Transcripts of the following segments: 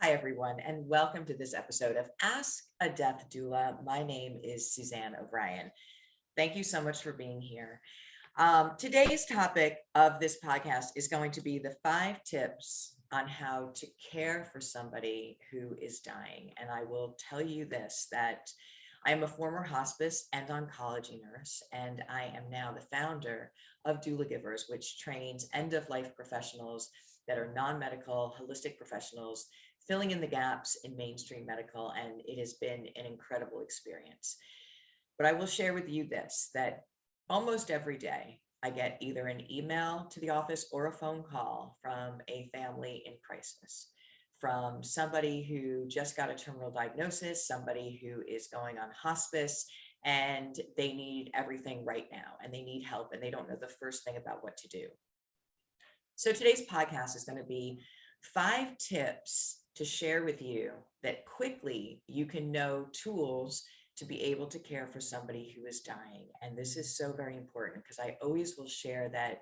Hi, everyone, and welcome to this episode of Ask a Death Doula. My name is Suzanne O'Brien. Thank you so much for being here. Today's topic of this podcast is going to be the 5 tips on how to care for somebody who is dying. And I will tell you this, that I am a former hospice and oncology nurse, and I am now the founder of Doulagivers, which trains end-of-life professionals that are non-medical, holistic professionals, filling in the gaps in mainstream medical, and it has been an incredible experience. But I will share with you this, that almost every day I get either an email to the office or a phone call from a family in crisis, from somebody who just got a terminal diagnosis, somebody who is going on hospice, and they need everything right now, and they need help, and they don't know the first thing about what to do. So today's podcast is going to be 5 tips to share with you that quickly you can know tools to be able to care for somebody who is dying. And this is so very important because I always will share that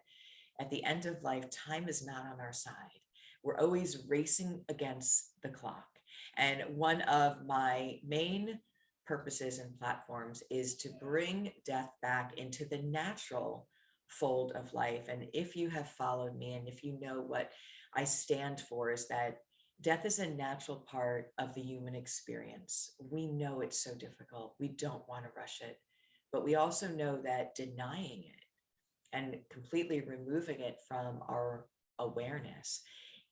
at the end of life, time is not on our side. We're always racing against the clock. And one of my main purposes and platforms is to bring death back into the natural fold of life. And if you have followed me and if you know what I stand for, is that death is a natural part of the human experience. We know it's so difficult. We don't want to rush it, but we also know that denying it and completely removing it from our awareness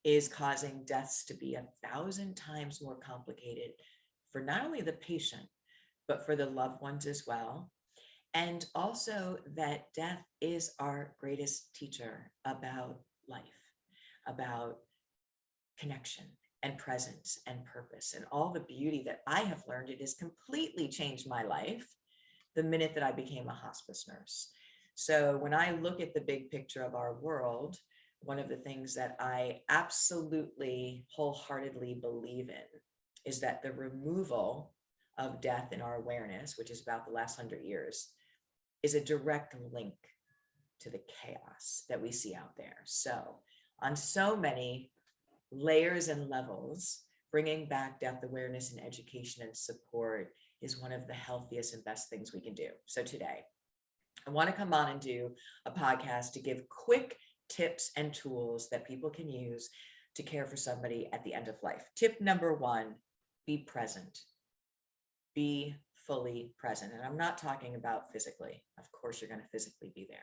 is causing deaths to be 1,000 times more complicated for not only the patient, but for the loved ones as well. And also that death is our greatest teacher about life, about connection and presence and purpose and all the beauty that I have learned. It has completely changed my life the minute that I became a hospice nurse. So when I look at the big picture of our world, one of the things that I absolutely wholeheartedly believe in is that the removal of death in our awareness, which is about the last 100 years, is a direct link to the chaos that we see out there. So on so many layers and levels, bringing back death awareness and education and support is one of the healthiest and best things we can do. So today, I want to come on and do a podcast to give quick tips and tools that people can use to care for somebody at the end of life. Tip number 1, be present. Be fully present. And I'm not talking about physically. Of course, you're going to physically be there.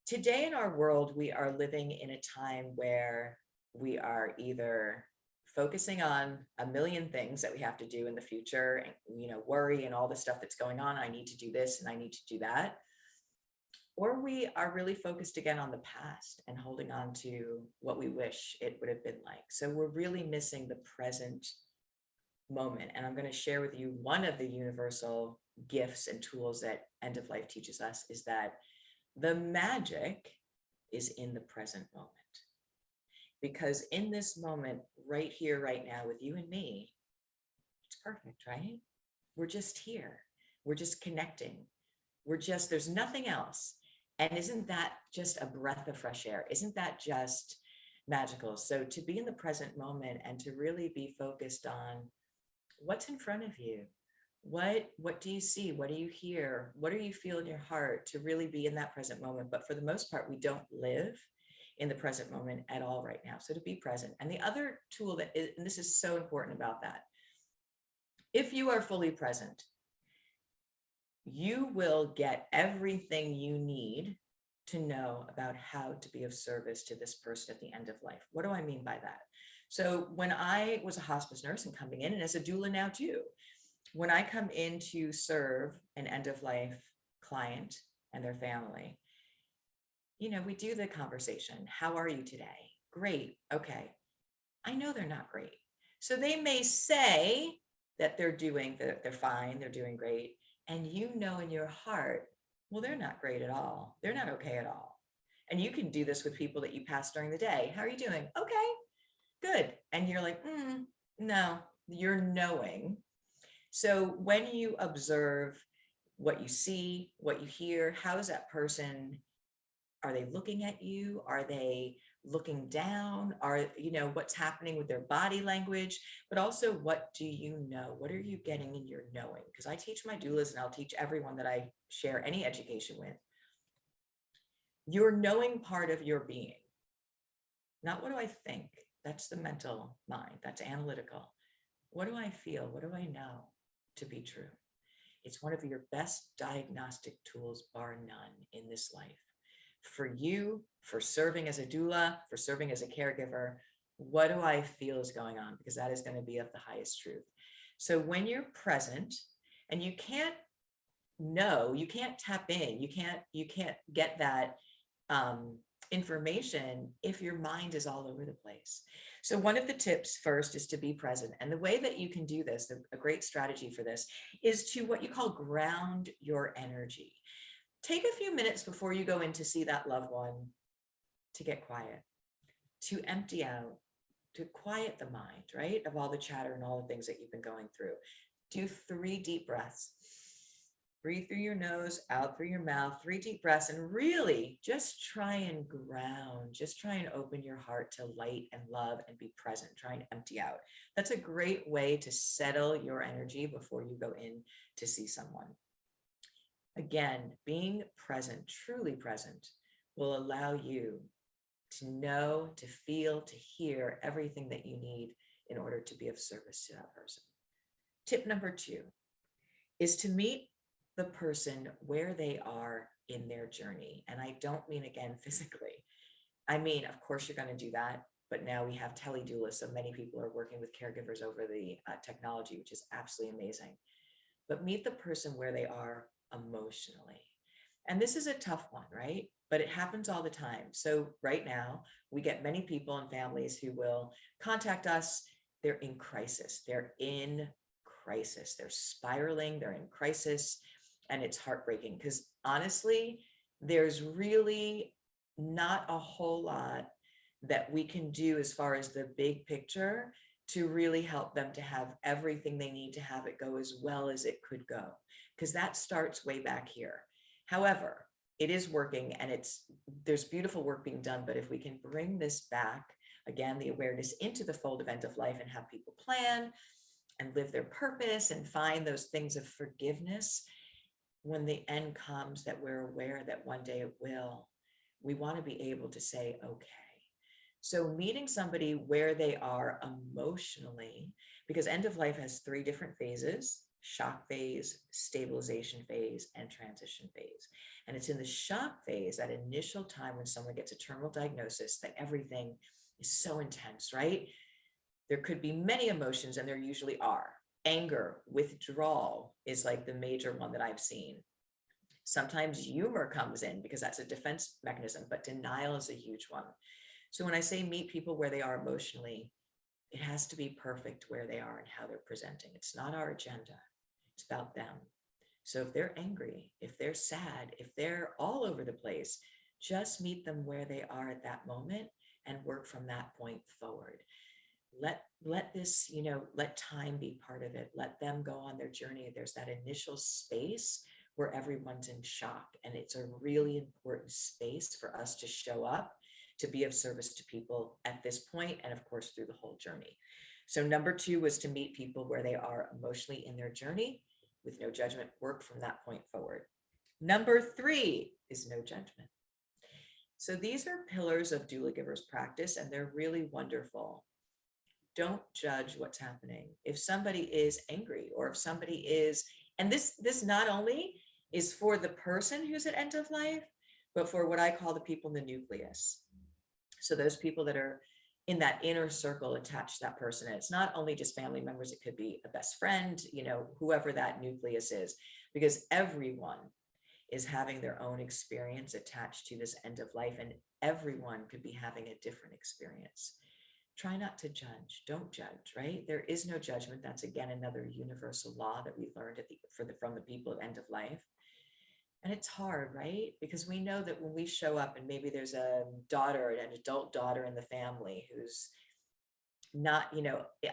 Today in our world, we are living in a time where we are either focusing on a million things that we have to do in the future, and, worry and all the stuff that's going on. I need to do this and I need to do that. Or we are really focused again on the past and holding on to what we wish it would have been like. So we're really missing the present moment. And I'm going to share with you one of the universal gifts and tools that End of Life teaches us, is that the magic is in the present moment. Because in this moment, right here, right now, with you and me, it's perfect, right? We're just here. We're just connecting. There's nothing else. And isn't that just a breath of fresh air? Isn't that just magical? So to be in the present moment and to really be focused on what's in front of you, what do you see? What do you hear? What do you feel in your heart? To really be in that present moment. But for the most part, we don't live in the present moment at all right now. So to be present. And the other tool that is, and this is so important about that, if you are fully present, you will get everything you need to know about how to be of service to this person at the end of life. What do I mean by that? So when I was a hospice nurse and coming in, and as a doula now too, when I come in to serve an end of life client and their family, we do the conversation. How are you today? Great. Okay. I know they're not great. So they may say that they're fine, they're doing great. And in your heart, well, they're not great at all. They're not okay at all. And you can do this with people that you pass during the day. How are you doing? Okay, good. And you're like, no, you're knowing. So when you observe what you see, what you hear, how is that person? Are they looking at you? Are they looking down? Are, what's happening with their body language, but also what do you know? What are you getting in your knowing? Because I teach my doulas and I'll teach everyone that I share any education with. Your knowing part of your being, not what do I think? That's the mental mind. That's analytical. What do I feel? What do I know to be true? It's one of your best diagnostic tools, bar none, in this life. For you, for serving as a doula, for serving as a caregiver, what do I feel is going on? Because that is going to be of the highest truth. So when you're present, and you can't know, you can't tap in, you can't get that information if your mind is all over the place. So one of the tips first is to be present. And the way that you can do this, a great strategy for this, is to what you call ground your energy. Take a few minutes before you go in to see that loved one to get quiet, to empty out, to quiet the mind, right? Of all the chatter and all the things that you've been going through. Do 3 deep breaths. Breathe through your nose, out through your mouth, 3 deep breaths, and really just try and ground. Just try and open your heart to light and love and be present. Try and empty out. That's a great way to settle your energy before you go in to see someone. Again, being present, truly present, will allow you to know, to feel, to hear everything that you need in order to be of service to that person. Tip number 2 is to meet the person where they are in their journey. And I don't mean, again, physically. I mean, of course, you're going to do that. But now we have tele-doulas, so many people are working with caregivers over the technology, which is absolutely amazing. But meet the person where they are emotionally. And this is a tough one, right? But it happens all the time. So right now, we get many people and families who will contact us. They're in crisis. They're in crisis. They're spiraling. They're in crisis. And it's heartbreaking because honestly, there's really not a whole lot that we can do as far as the big picture to really help them to have everything they need to have it go as well as it could go, because that starts way back here. However, it is working and there's beautiful work being done. But if we can bring this back, again, the awareness into the fold of end of life and have people plan and live their purpose and find those things of forgiveness, when the end comes, that we're aware that one day it will, we want to be able to say, okay. So meeting somebody where they are emotionally, because end of life has 3 different phases: shock phase, stabilization phase, and transition phase. And it's in the shock phase, that initial time when someone gets a terminal diagnosis, that everything is so intense, right? There could be many emotions, and there usually are. Anger, withdrawal is like the major one that I've seen. Sometimes humor comes in because that's a defense mechanism, but denial is a huge one. So when I say meet people where they are emotionally, it has to be perfect where they are and how they're presenting. It's not our agenda. It's about them. So if they're angry, if they're sad, if they're all over the place, just meet them where they are at that moment and work from that point forward. Let this, let time be part of it. Let them go on their journey. There's that initial space where everyone's in shock. And it's a really important space for us to show up, to be of service to people at this point, and of course, through the whole journey. So number 2 was to meet people where they are emotionally in their journey with no judgment, work from that point forward. Number 3 is no judgment. So these are pillars of Doulagivers practice, and they're really wonderful. Don't judge what's happening. If somebody is angry, or if somebody is, and this not only is for the person who's at end of life, but for what I call the people in the nucleus. So those people that are in that inner circle attached to that person. And it's not only just family members, it could be a best friend, whoever that nucleus is, because everyone is having their own experience attached to this end of life, and everyone could be having a different experience. Try not to judge. Don't judge, right? There is no judgment. That's, again, another universal law that we learned from the people of end of life. And it's hard, right? Because we know that when we show up and maybe there's a daughter, an adult daughter in the family who's not,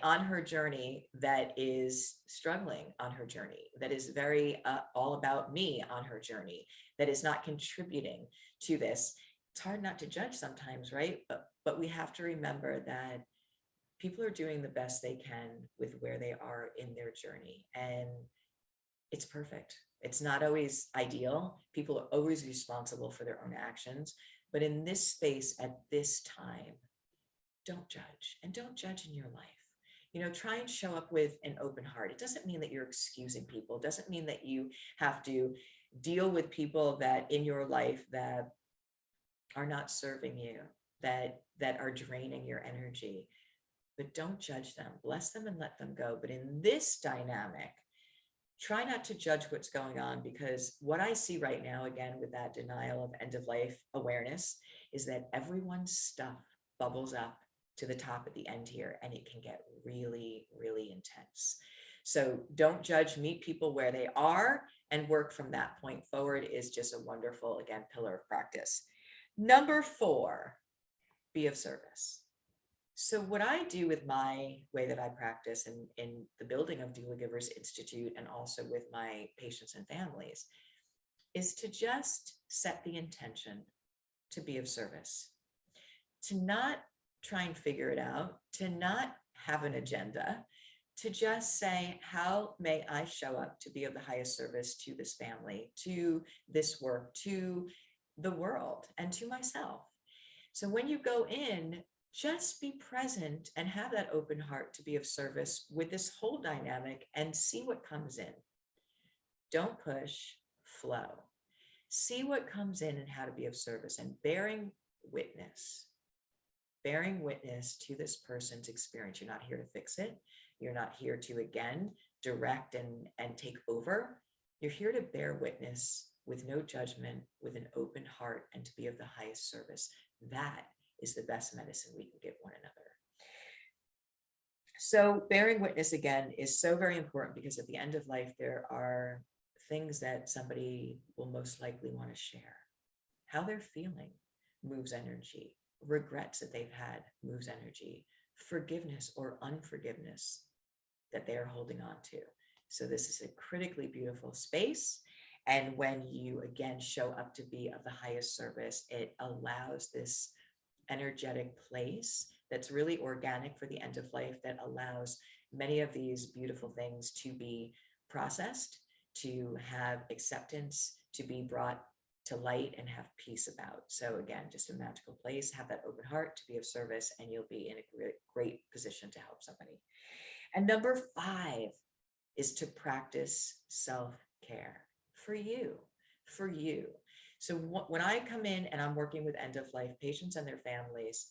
on her journey, that is struggling on her journey, that is very all about me on her journey, that is not contributing to this. it's hard not to judge sometimes, right? But we have to remember that people are doing the best they can with where they are in their journey. And it's perfect. It's not always ideal. People are always responsible for their own actions. But in this space at this time, don't judge, and don't judge in your life. Try and show up with an open heart. It doesn't mean that you're excusing people. It doesn't mean that you have to deal with people that in your life that are not serving you, that are draining your energy. But don't judge them. Bless them and let them go. But in this dynamic, try not to judge what's going on, because what I see right now, again, with that denial of end of life awareness, is that everyone's stuff bubbles up to the top at the end here, and it can get really, really intense. So don't judge, meet people where they are, and work from that point forward is just a wonderful, again, pillar of practice. Number 4, be of service. So what I do with my way that I practice in the building of Doulagivers Institute, and also with my patients and families, is to just set the intention to be of service, to not try and figure it out, to not have an agenda, to just say, how may I show up to be of the highest service to this family, to this work, to the world, and to myself. So when you go in, just be present and have that open heart to be of service with this whole dynamic, and see what comes in. Don't push, flow. See what comes in and how to be of service, and witness bearing witness to this person's experience. You're not here to fix it. You're not here to, again, direct and take over. You're here to bear witness with no judgment, with an open heart, and to be of the highest service. That is the best medicine we can give one another. So bearing witness, again, is so very important, because at the end of life, there are things that somebody will most likely want to share. How they're feeling moves energy. Regrets that they've had moves energy. Forgiveness or unforgiveness that they are holding on to. So this is a critically beautiful space. And when you, again, show up to be of the highest service, it allows this energetic place that's really organic for the end of life, that allows many of these beautiful things to be processed, to have acceptance, to be brought to light, and have peace about. So again, just a magical place. Have that open heart to be of service, and you'll be in a great position to help somebody. And number 5 is to practice self-care for you, for you. So when I come in and I'm working with end of life patients and their families,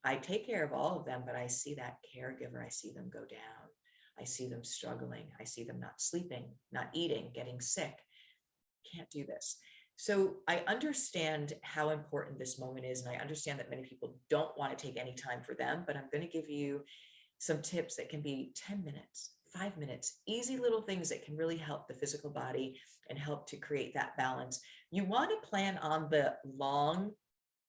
I take care of all of them, but I see that caregiver, I see them go down. I see them struggling. I see them not sleeping, not eating, getting sick. Can't do this. So I understand how important this moment is, and I understand that many people don't want to take any time for them, but I'm going to give you some tips that can be 10 minutes, 5 minutes, easy little things that can really help the physical body and help to create that balance. You want to plan on the long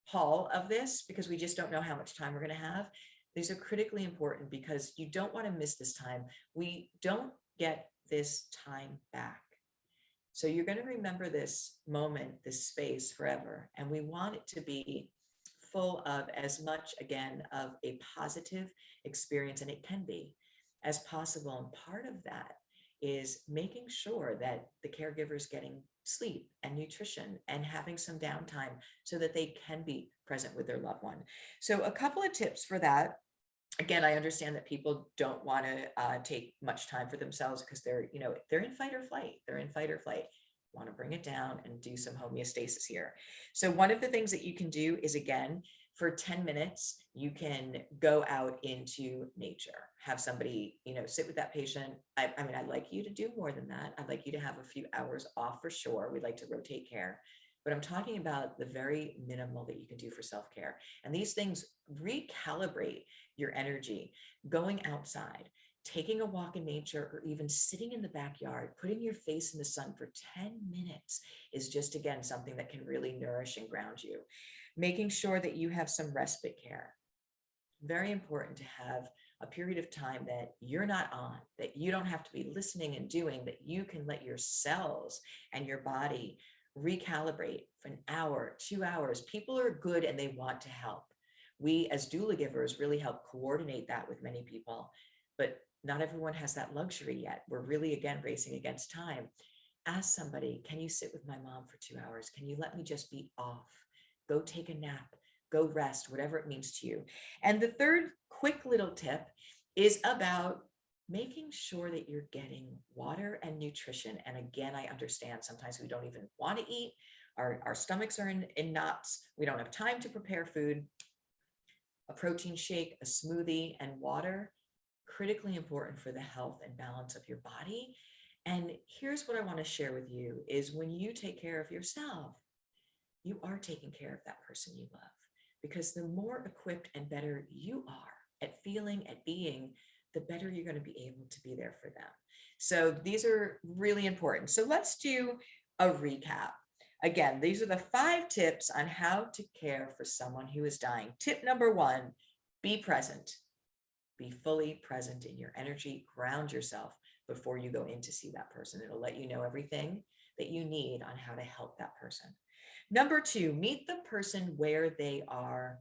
haul of this, because we just don't know how much time we're going to have. These are critically important because you don't want to miss this time. We don't get this time back. So you're going to remember this moment, this space forever. And we want it to be full of as much, again, of a positive experience, and it can be, as possible. And part of that is making sure that the caregiver is getting sleep and nutrition and having some downtime so that they can be present with their loved one. So a couple of tips for that. Again, I understand that people don't want to take much time for themselves, because they're in fight or flight. They're in fight or flight. Want to bring it down and do some homeostasis here. So one of the things that you can do is, again, for 10 minutes, you can go out into nature, have somebody, sit with that patient. I mean, I'd like you to do more than that. I'd like you to have a few hours off for sure. We'd like to rotate care, but I'm talking about the very minimal that you can do for self-care. And these things recalibrate your energy. Going outside, taking a walk in nature, or even sitting in the backyard, putting your face in the sun for 10 minutes is just, again, something that can really nourish and ground you. Making sure that you have some respite care. Very important to have a period of time that you're not on, that you don't have to be listening and doing, that you can let your cells and your body recalibrate for an hour, 2 hours. People are good and they want to help. We as Doulagivers really help coordinate that with many people, but not everyone has that luxury yet. We're really, again, racing against time. Ask somebody, can you sit with my mom for 2 hours? Can you let me just be off? Go take a nap, go rest, whatever it means to you. And the third quick little tip is about making sure that you're getting water and nutrition. And again, I understand sometimes we don't even want to eat. Our stomachs are in knots. We don't have time to prepare food. A protein shake, a smoothie, and water, critically important for the health and balance of your body. And here's what I want to share with you is when you take care of yourself, you are taking care of that person you love, because the more equipped and better you are at feeling, at being, the better you're going to be able to be there for them. So these are really important. So let's do a recap. Again, these are the 5 tips on how to care for someone who is dying. Tip number 1, be present. Be fully present in your energy. Ground yourself before you go in to see that person. It'll let you know everything that you need on how to help that person. Number 2, meet the person where they are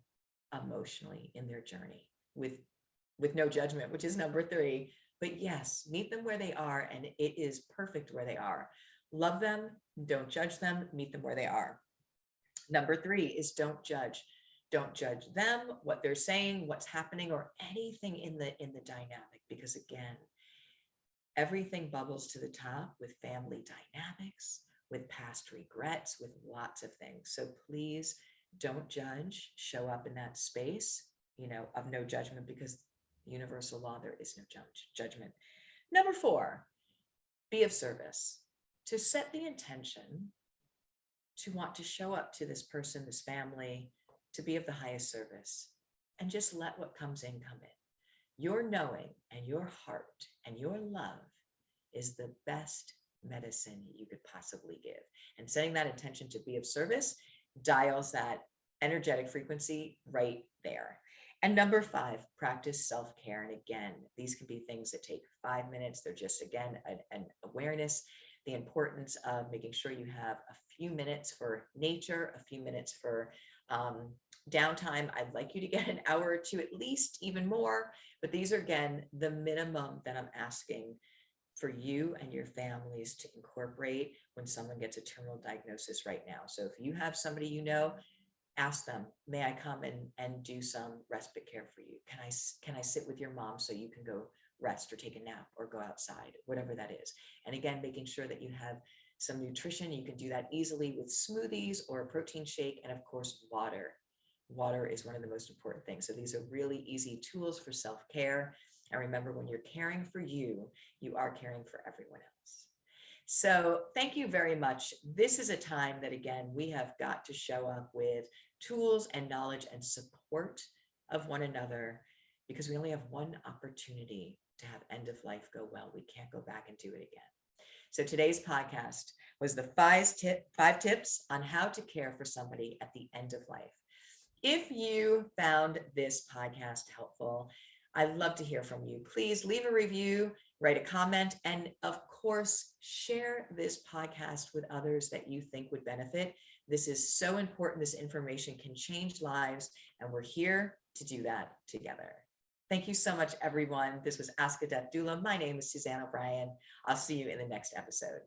emotionally in their journey with no judgment, which is number 3. But yes, meet them where they are, and it is perfect where they are. Love them, don't judge them, meet them where they are. Number 3 is don't judge. Don't judge them, what they're saying, what's happening, or anything in the dynamic, because again, everything bubbles to the top with family dynamics, with past regrets, with lots of things. So please don't judge. Show up in that space, of no judgment, because universal law, there is no judgment. Number 4, be of service. To set the intention to want to show up to this person, this family, to be of the highest service, and just let what comes in come in. Your knowing and your heart and your love is the best medicine you could possibly give. And setting that intention to be of service dials that energetic frequency right there. And number 5, practice self-care. And again, these can be things that take 5 minutes. They're just, again, an awareness, the importance of making sure you have a few minutes for nature, a few minutes for downtime. I'd like you to get an hour or 2 at least, even more. But these are, again, the minimum that I'm asking for you and your families to incorporate when someone gets a terminal diagnosis right now. So if you have somebody ask them, may I come and do some respite care for you? Can I sit with your mom so you can go rest or take a nap or go outside, whatever that is. And again, making sure that you have some nutrition. You can do that easily with smoothies or a protein shake, and of course, water. Water is one of the most important things. So these are really easy tools for self-care. And remember, when you're caring for you, you are caring for everyone else. So thank you very much. This is a time that, again, we have got to show up with tools and knowledge and support of one another, because we only have one opportunity to have end of life go well. We can't go back and do it again. So today's podcast was the 5 tips on how to care for somebody at the end of life. If you found this podcast helpful, I'd love to hear from you. Please leave a review, write a comment, and of course, share this podcast with others that you think would benefit. This is so important. This information can change lives, and we're here to do that together. Thank you so much, everyone. This was Ask a Death Doula. My name is Suzanne O'Brien. I'll see you in the next episode.